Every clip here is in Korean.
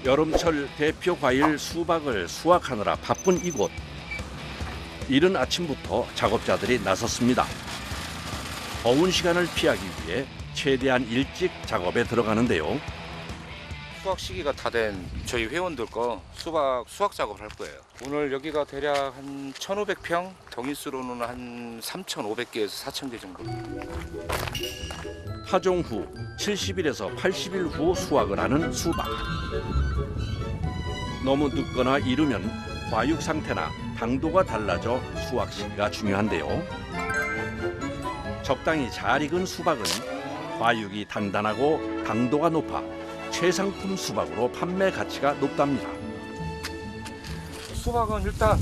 여름철 대표 과일 수박을 수확하느라 바쁜 이곳. 이른 아침부터 작업자들이 나섰습니다. 더운 시간을 피하기 위해 최대한 일찍 작업에 들어가는데요. 수확 시기가 다 된 저희 회원들 거 수확 작업을 할 거예요. 오늘 여기가 대략 한 1,500평, 덩이수로는 한 3,500개에서 4,000개 정도. 파종 후 70일에서 80일 후 수확을 하는 수박. 너무 늦거나 이르면 과육 상태나 당도가 달라져 수확 시기가 중요한데요. 적당히 잘 익은 수박은 과육이 단단하고 당도가 높아 최상품 수박으로 판매 가치가 높답니다. 수박은 일단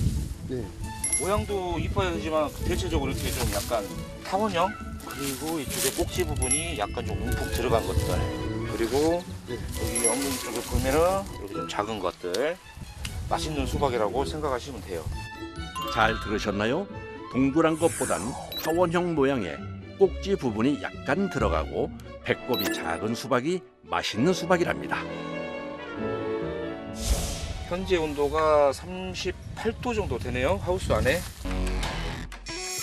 모양도 이뻐야 되지만 대체적으로 이렇게 좀 약간 타원형, 그리고 이쪽에 꼭지 부분이 약간 좀 움푹 들어간 것들, 그리고 여기 엉덩이 쪽에 보면은 이렇게 좀 작은 것들, 맛있는 수박이라고 생각하시면 돼요. 잘 들으셨나요? 동그란 것보단 타원형 모양의 꼭지 부분이 약간 들어가고 배꼽이 작은 수박이 맛있는 수박이랍니다. 현재 온도가 38도 정도 되네요, 하우스 안에.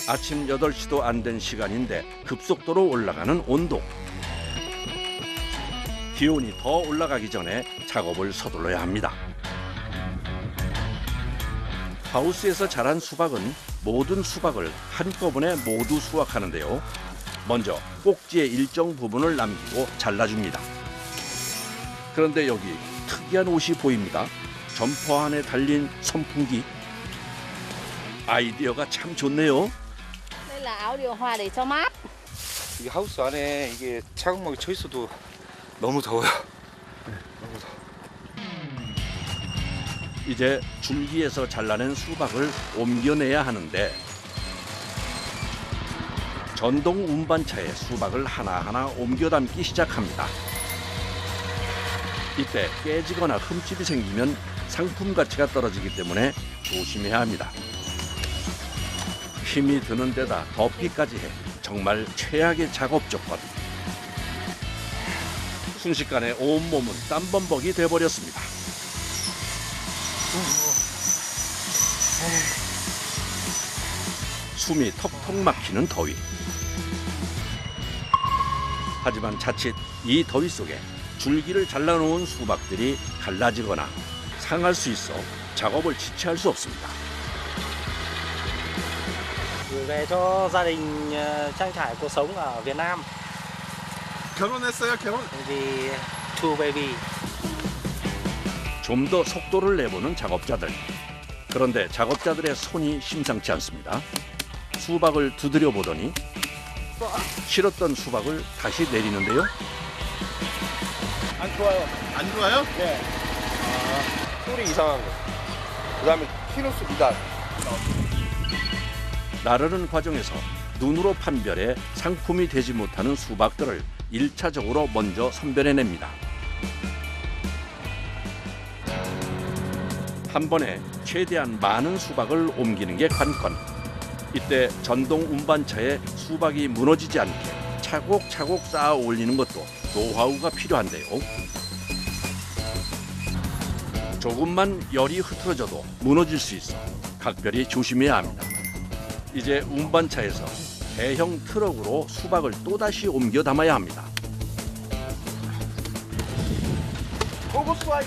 아침 8시도 안 된 시간인데 급속도로 올라가는 온도. 기온이 더 올라가기 전에 작업을 서둘러야 합니다. 하우스에서 자란 수박은 모든 수박을 한꺼번에 모두 수확하는데요. 먼저 꼭지의 일정 부분을 남기고 잘라줍니다. 그런데 여기 특이한 옷이 보입니다. 점퍼 안에 달린 선풍기. 아이디어가 참 좋네요. Đây là áo điều hòa để cho mát. 이 하우스 안에 이게 차광막이 쳐 있어도 너무 더워요. 너무 더워. 이제 줄기에서 잘라낸 수박을 옮겨내야 하는데 전동 운반차에 수박을 하나하나 옮겨 담기 시작합니다. 이때 깨지거나 흠집이 생기면 상품 가치가 떨어지기 때문에 조심해야 합니다. 힘이 드는 데다 덥기까지 해 정말 최악의 작업 조건. 순식간에 온몸은 땀범벅이 돼버렸습니다. 숨이 턱턱 막히는 더위. 하지만 자칫 이 더위 속에 줄기를 잘라놓은 수박들이 갈라지거나 상할 수 있어 작업을 지체할 수 없습니다. gửi về cho gia đình trang trải cuộc sống ở Việt Nam. 결혼했어요? 결혼? Vì two baby. 좀 더 속도를 내보는 작업자들. 그런데 작업자들의 손이 심상치 않습니다. 수박을 두드려 보더니 실었던 수박을 다시 내리는데요. 안 좋아요. 안 좋아요? 네. 소리 이상한 거. 그다음에 키로수 미달. 나르는 과정에서 눈으로 판별해 상품이 되지 못하는 수박들을 1차적으로 먼저 선별해냅니다. 한 번에 최대한 많은 수박을 옮기는 게 관건. 이때 전동 운반차에 수박이 무너지지 않게 차곡차곡 쌓아 올리는 것도 노하우가 필요한데요. 조금만 열이 흐트러져도 무너질 수 있어 각별히 조심해야 합니다. 이제 운반차에서 대형 트럭으로 수박을 또다시 옮겨 담아야 합니다. 고고수아.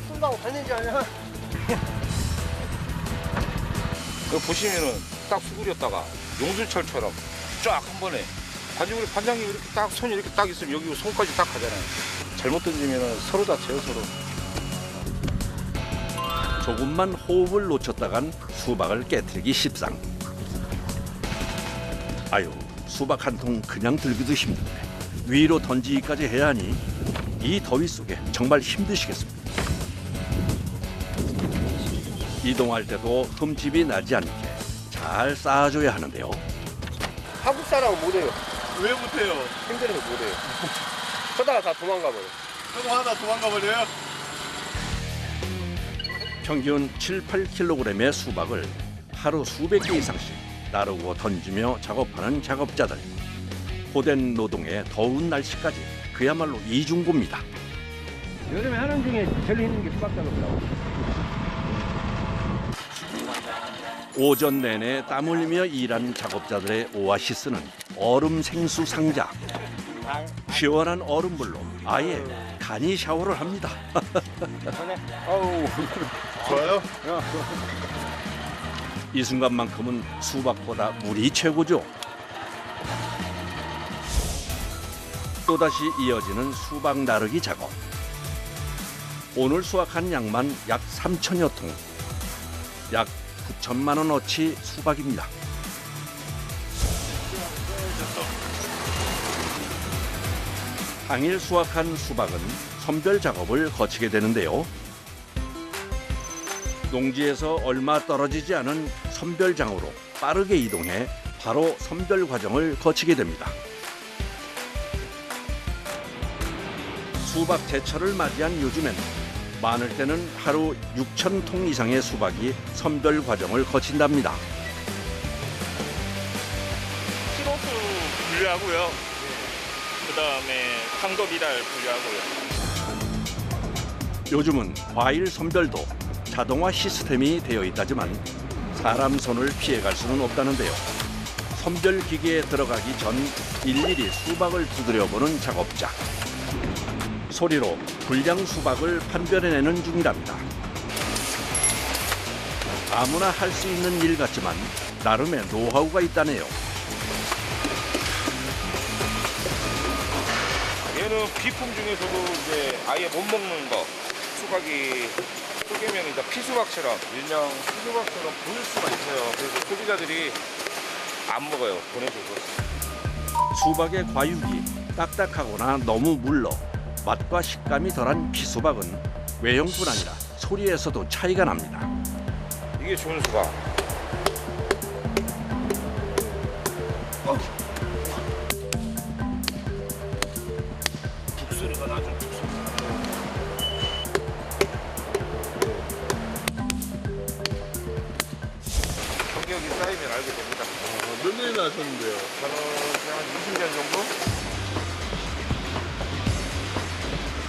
쓴다고 다니지 않냐? 여기 보시면은 딱 수그렸다가 용술철처럼 쫙 한 번에 반장님 이렇게 딱 손이 이렇게 딱 있으면 여기 손까지 딱 가잖아요. 잘못 던지면은 서로 다쳐요, 서로. 조금만 호흡을 놓쳤다간 수박을 깨트리기 십상. 아유, 수박 한 통 그냥 들기도 힘든데 위로 던지기까지 해야 하니 이 더위 속에 정말 힘드시겠습니다. 이동할 때도 흠집이 나지 않게 잘 쌓아줘야 하는데요. 한국 사람은 못해요. 왜 못해요? 힘들어서 못해요. 그러다가 다 도망가버려. 저거 하나 도망가 버려요? 평균 7, 8kg의 수박을 하루 수백 개 이상씩 나르고 던지며 작업하는 작업자들. 고된 노동에 더운 날씨까지 그야말로 이중고입니다. 여름에 하는 중에 제일 힘든 게 수박 작업이라고. 오전 내내 땀 흘리며 일한 작업자들의 오아시스는 얼음 생수 상자. 시원한 얼음물로 아예 간이 샤워를 합니다. 아우 좋아요? 이 순간만큼은 수박보다 물이 최고죠. 또다시 이어지는 수박 나르기 작업. 오늘 수확한 양만 약 3천여 통. 약 9천만 원어치 수박입니다. 당일 수확한 수박은 선별 작업을 거치게 되는데요. 농지에서 얼마 떨어지지 않은 선별장으로 빠르게 이동해 바로 선별 과정을 거치게 됩니다. 수박 제철을 맞이한 요즘엔 많을 때는 하루 6천 통 이상의 수박이 선별 과정을 거친답니다. 키로수 분류하고요. 그다음에 황도 미달 분류하고요. 요즘은 과일 선별도 자동화 시스템이 되어 있다지만 사람 손을 피해갈 수는 없다는데요. 선별 기계에 들어가기 전 일일이 수박을 두드려보는 작업자. 소리로 불량 수박을 판별해내는 중이랍니다. 아무나 할 수 있는 일 같지만 나름의 노하우가 있다네요. 얘는 비품 중에서도 이제 아예 못 먹는 거. 수박이 소개명이다 피수박처럼 일명 피수박처럼 보일 수가 있어요. 그래서 소비자들이 안 먹어요. 보내줘서. 수박의 과육이 딱딱하거나 너무 물러 맛과 식감이 덜한 피수박은 외형뿐 아니라 소리에서도 차이가 납니다. 이게 좋은 수박. 북소리가 나죠. 경력이 쌓이면 알게 됩니다. 몇 년이나 하셨는데요? 저는 한 20년 정도?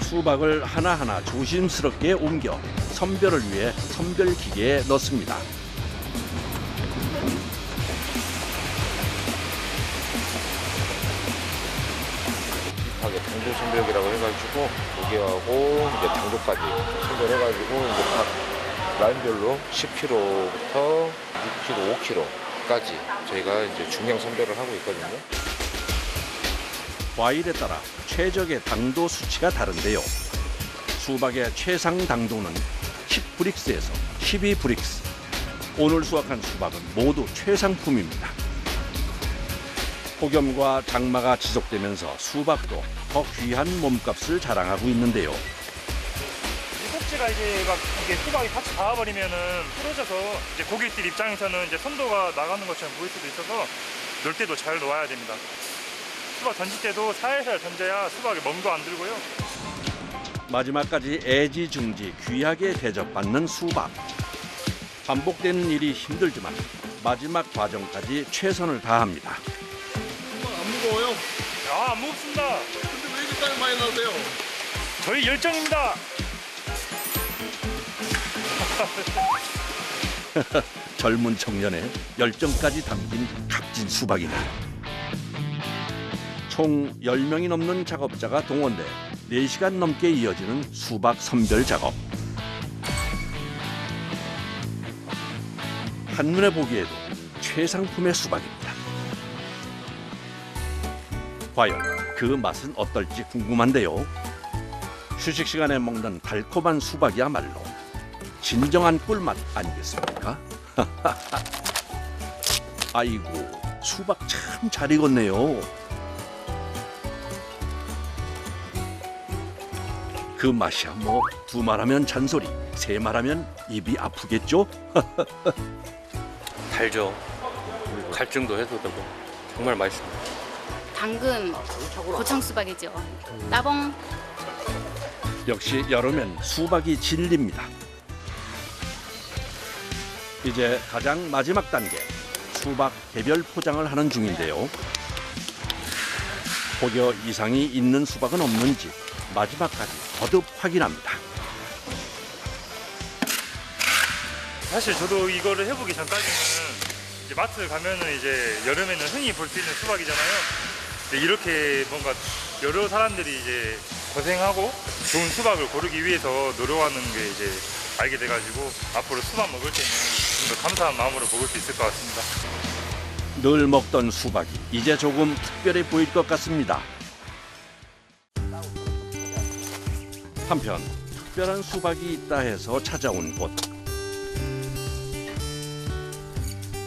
수박을 하나하나 조심스럽게 옮겨 선별을 위해 선별 기계에 넣습니다. 하게 당도 선별기라고 해가지고 고기하고 이제 당도까지 선별해가지고 이제 각 라인별로 10kg부터 6kg, 5kg까지 저희가 이제 중량 선별을 하고 있거든요. 과일에 따라 최적의 당도 수치가 다른데요. 수박의 최상 당도는 10브릭스에서 12브릭스. 오늘 수확한 수박은 모두 최상품입니다. 폭염과 장마가 지속되면서 수박도 더 귀한 몸값을 자랑하고 있는데요. 이 꼭지가 이제 막 이게 수박이 같이 닿아버리면은 부러져서 이제 고객들 입장에서는 이제 선도가 나가는 것처럼 보일 수도 있어서 넣을 때도 잘 놓아야 됩니다. 수박 던질 때도 살살 던져야 수박에 멍도 안 들고요. 마지막까지 애지중지 귀하게 대접받는 수박. 반복되는 일이 힘들지만 마지막 과정까지 최선을 다합니다. 수박 안 무거워요? 아, 안 무겁습니다. 근데 왜 이렇게 땀이 많이 나세요? 저희 열정입니다. 젊은 청년의 열정까지 담긴 값진 수박이네요. 총 10명이 넘는 작업자가 동원돼 4시간 넘게 이어지는 수박 선별 작업. 한눈에 보기에도 최상품의 수박입니다. 과연 그 맛은 어떨지 궁금한데요. 휴식 시간에 먹는 달콤한 수박이야말로 진정한 꿀맛 아니겠습니까? 아이고, 수박 참 잘 익었네요. 그 맛이야 뭐 두 말하면 잔소리, 세 말하면 입이 아프겠죠? 달죠. 갈증도 해소되고 정말 맛있습니다. 당근, 고창 수박이죠. 따봉. 역시 여름엔 수박이 진리입니다. 이제 가장 마지막 단계, 수박 개별 포장을 하는 중인데요. 혹여 이상이 있는 수박은 없는지 마지막까지 거듭 확인합니다. 사실 저도 이거를 해보기 전까지는 이제 마트 가면은 이제 여름에는 흔히 볼 수 있는 수박이잖아요. 근데 이렇게 뭔가 여러 사람들이 이제 고생하고 좋은 수박을 고르기 위해서 노력하는 게 이제 알게 돼가지고 앞으로 수박 먹을 때는 좀 더 감사한 마음으로 먹을 수 있을 것 같습니다. 늘 먹던 수박이 이제 조금 특별해 보일 것 같습니다. 한편 특별한 수박이 있다 해서 찾아온 곳.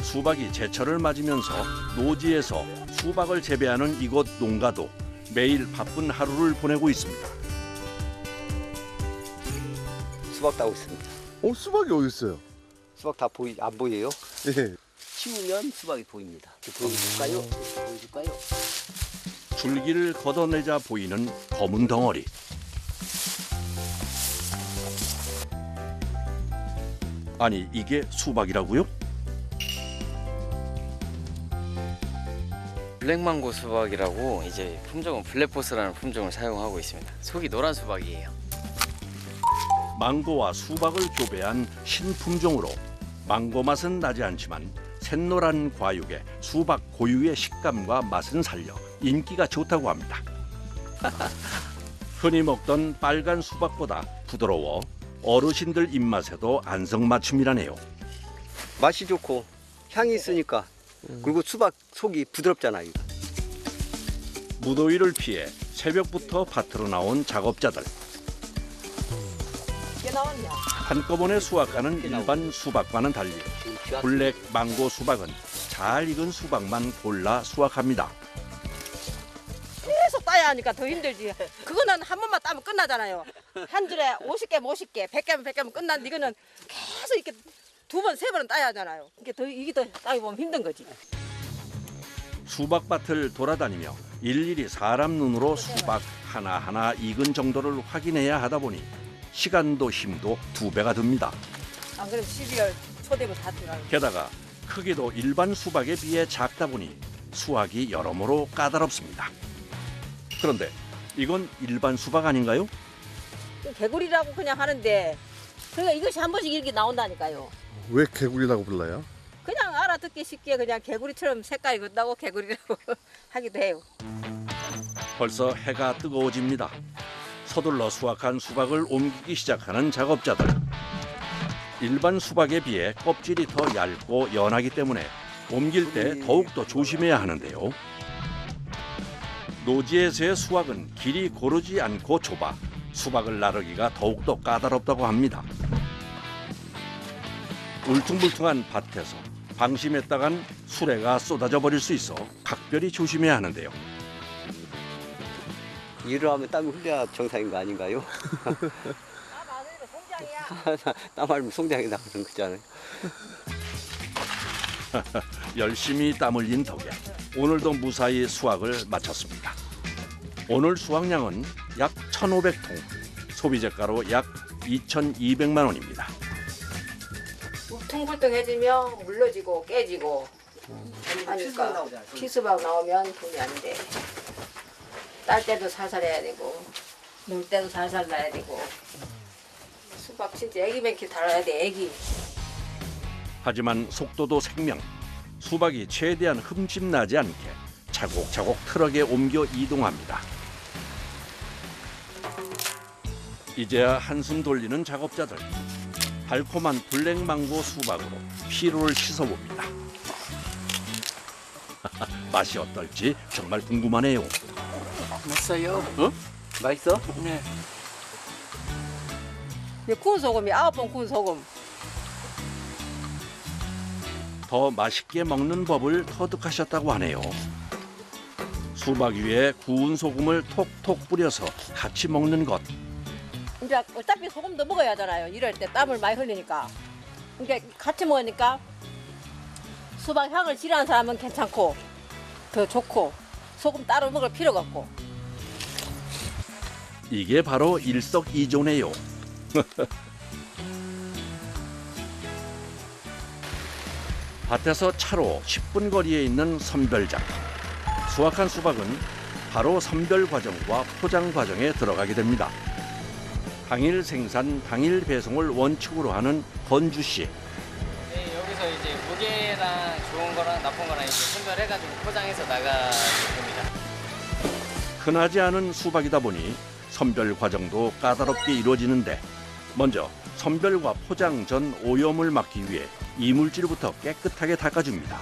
수박이 제철을 맞으면서 노지에서 수박을 재배하는 이곳 농가도 매일 바쁜 하루를 보내고 있습니다. 수박 따고 있습니다. 수박이 어디 있어요? 수박 다 안 보여요? 예. 치우면 수박이 보입니다. 보여줄까요? 보여줄까요? 줄기를 걷어내자 보이는 검은 덩어리. 아니, 이게 수박이라고요? 블랙망고 수박이라고 이제 품종은 블랙포스라는 품종을 사용하고 있습니다. 속이 노란 수박이에요. 망고와 수박을 교배한 신품종으로 망고 맛은 나지 않지만 샛노란 과육에 수박 고유의 식감과 맛은 살려 인기가 좋다고 합니다. 흔히 먹던 빨간 수박보다 부드러워 어르신들 입맛에도 안성맞춤이라네요. 맛이 좋고 향이 있으니까 그리고 수박 속이 부드럽잖아요. 무더위를 피해 새벽부터 밭으로 나온 작업자들. 한꺼번에 수확하는 일반 수박과는 달리 블랙 망고 수박은 잘 익은 수박만 골라 수확합니다. 계속 따야 하니까 더 힘들지. 그거는 한 번만 따면 끝나잖아요. 한 줄에 50개, 50개, 100개면 100개면 끝났는데 이거는 계속 이렇게 두 번, 세 번은 따야 하잖아요. 이게 더 따기 보면 힘든 거지. 수박밭을 돌아다니며 일일이 사람 눈으로 수박 하나하나 익은 정도를 확인해야 하다 보니 시간도 힘도 2배가 듭니다. 안 그래도 12월 초 되면 다 들어가요. 게다가 크기도 일반 수박에 비해 작다 보니 수확이 여러모로 까다롭습니다. 그런데 이건 일반 수박 아닌가요? 개구리라고 그냥 하는데 그러니까 이것이 한 번씩 이렇게 나온다니까요. 왜 개구리라고 불러요? 그냥 알아듣기 쉽게 그냥 개구리처럼 색깔이 그렇다고 개구리라고 하기도 해요. 벌써 해가 뜨거워집니다. 서둘러 수확한 수박을 옮기기 시작하는 작업자들. 일반 수박에 비해 껍질이 더 얇고 연하기 때문에 옮길 때 더욱더 조심해야 하는데요. 노지에서의 수확은 길이 고르지 않고 좁아 수박을 나르기가 더욱더 까다롭다고 합니다. 울퉁불퉁한 밭에서 방심했다간 수레가 쏟아져 버릴 수 있어 각별히 조심해야 하는데요. 일을 하면 땀을 흘려야 정상인 거 아닌가요? 땀 흘리면 송장이 나오는 거잖아요. 열심히 땀 흘린 덕에 오늘도 무사히 수확을 마쳤습니다. 오늘 수확량은 약 1,500통, 소비재가로 약 2,200만 원입니다. 울퉁불퉁해지면 물러지고 깨지고 하니까 피수박 나오면 돈이 안 돼. 딸 때도 살살 해야 되고 놀 때도 살살 나야 되고 수박 진짜 애기 맹키 달아야 돼 애기. 하지만 속도도 생명. 수박이 최대한 흠집 나지 않게 차곡차곡 트럭에 옮겨 이동합니다. 이제야 한숨 돌리는 작업자들. 달콤한 블랙망고 수박으로 피로를 씻어봅니다. 맛이 어떨지 정말 궁금하네요. 맛있어요? 어? 맛있어? 네. 구운 소금이 9번 구운 소금. 더 맛있게 먹는 법을 터득하셨다고 하네요. 수박 위에 구운 소금을 톡톡 뿌려서 같이 먹는 것. 이제 어차피 소금도 먹어야 하잖아요. 이럴 때 땀을 많이 흘리니까. 그러니까 같이 먹으니까 수박 향을 싫어하는 사람은 괜찮고 더 좋고 소금 따로 먹을 필요가 없고. 이게 바로 일석이조네요. 밭에서 차로 10분 거리에 있는 선별장. 수확한 수박은 바로 선별 과정과 포장 과정에 들어가게 됩니다. 당일 생산, 당일 배송을 원칙으로 하는 건주 씨. 네, 여기서 이제 무게랑 좋은 거랑 나쁜 거랑 이제 선별해가지고 포장해서 나가됩니다. 흔하지 않은 수박이다 보니 선별 과정도 까다롭게 이루어지는데 먼저 선별과 포장 전 오염을 막기 위해 이물질부터 깨끗하게 닦아줍니다.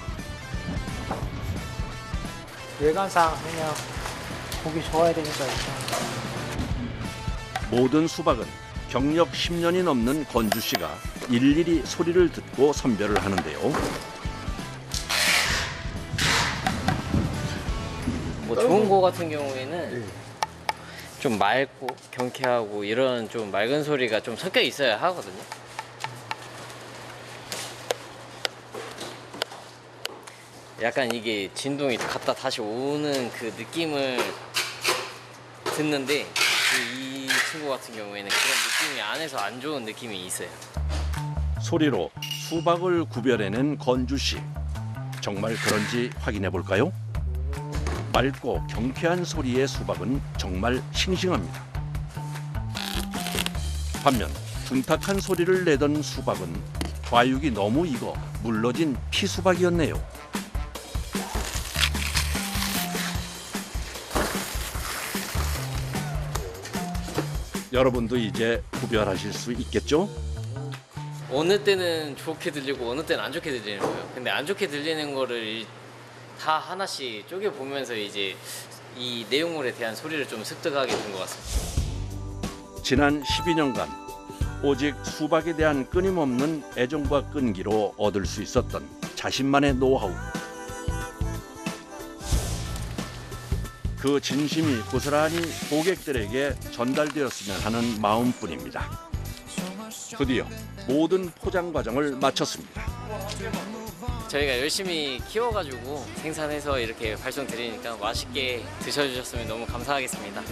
외관상 그냥 보기 좋아야 되니까 일단. 모든 수박은 경력 10년이 넘는 건주 씨가 일일이 소리를 듣고 선별을 하는데요. 뭐 좋은 거 같은 경우에는 좀 맑고 경쾌하고 이런 좀 맑은 소리가 좀 섞여 있어야 하거든요. 약간 이게 진동이 갔다 다시 오는 그 느낌을 듣는데 이 친구 같은 경우에는 그런 느낌이 안에서 안 좋은 느낌이 있어요. 소리로 수박을 구별해낸 건주 씨. 정말 그런지 확인해 볼까요? 맑고 경쾌한 소리의 수박은 정말 싱싱합니다. 반면 둔탁한 소리를 내던 수박은 과육이 너무 익어 물러진 피수박이었네요. 여러분도 이제 구별하실 수 있겠죠? 어느 때는 좋게 들리고 어느 때는 안 좋게 들리는 거예요. 근데 안 좋게 들리는 거를 다 하나씩 쪼개보면서 이제 이 내용물에 대한 소리를 좀 습득하게 된 것 같습니다. 지난 12년간 오직 수박에 대한 끊임없는 애정과 끈기로 얻을 수 있었던 자신만의 노하우. 그 진심이 고스란히 고객들에게 전달되었으면 하는 마음뿐입니다. 드디어 모든 포장 과정을 마쳤습니다. 저희가 열심히 키워가지고 생산해서 이렇게 발송드리니까 맛있게 드셔주셨으면 너무 감사하겠습니다.